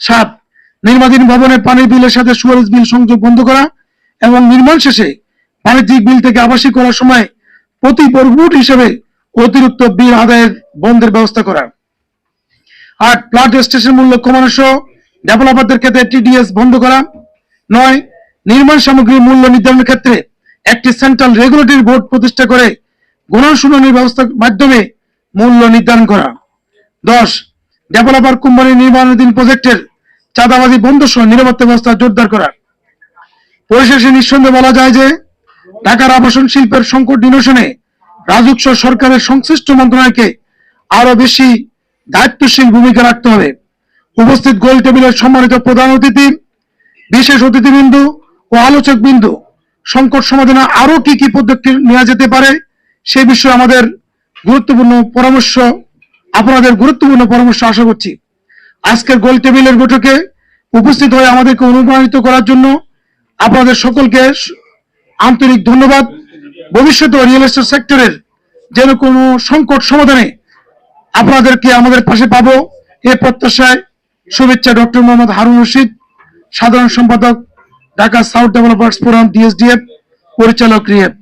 7. নির্মাণাধীন ভবনে পানির বিলের সাথে সুয়ারেজ বিল সংযোগ বন্ধ করা এবং নির্মাণ শেষে বাণিজ্যিক বিল থেকে আবাসিক করার সময় প্রতি বর্গফুট হিসেবে অতিরিক্ত বিল আদায়ের বন্ধের ব্যবস্থা করা। 8. প্লট রেজিস্ট্রেশন মূল্য কমানো সহ ডেভেলপারদের ক্ষেত্রে টিডিএস বন্ধ করা। 9. নির্মাণ সামগ্রীর মূল্য নির্ধারণের ক্ষেত্রে একটি সেন্ট্রাল রেগুলেটরি বোর্ড প্রতিষ্ঠা করে গণশুনানির ব্যবস্থার মাধ্যমে মূল্য নির্ধারণ করা। 10. ডেভেলপার কোম্পানি নির্মাণাধীন প্রজেক্টের চাঁদাবাজি বন্ধ সহ নিরাপত্তা ব্যবস্থা জোরদার করা। পরিশেষে নিঃসন্দেহে বলা যায় যে ঢাকার আবাসন শিল্পের সংকট নিরসনে রাজস্ব সরকারের সংশ্লিষ্ট মন্ত্রণালয়কে আরো বেশি দায়িত্বশীল ভূমিকা রাখতে হবে। উপস্থিত গোল টেবিলের সম্মানিত প্রধান অতিথি, বিশেষ অতিথিবৃন্দ ও আলোচক বিন্দু, সংকট সমাধানে আরো কি কি পদক্ষেপ নেওয়া যেতে পারে সে বিষয়ে আপনাদের গুরুত্বপূর্ণ পরামর্শ আশা করছি। আজকের গোল টেবিলের বৈঠকে উপস্থিত হয়ে আমাদেরকে অনুপ্রাণিত করার জন্য আপনাদের সকলকে আন্তরিক ধন্যবাদ। ভবিষ্যতে রিয়েল এস্টেট সেক্টরের যেন কোনো সংকট সমাধানে আপনাদেরকে আমাদের পাশে পাবো এই প্রত্যাশায় শুভেচ্ছা। ডক্টর মোহাম্মদ হারুন রশিদ, সাধারণ সম্পাদক, ঢাকা সাউথ ডেভেলপার্স ফোরাম, ডিএসডিএফ, পরিচালক, রিএফ।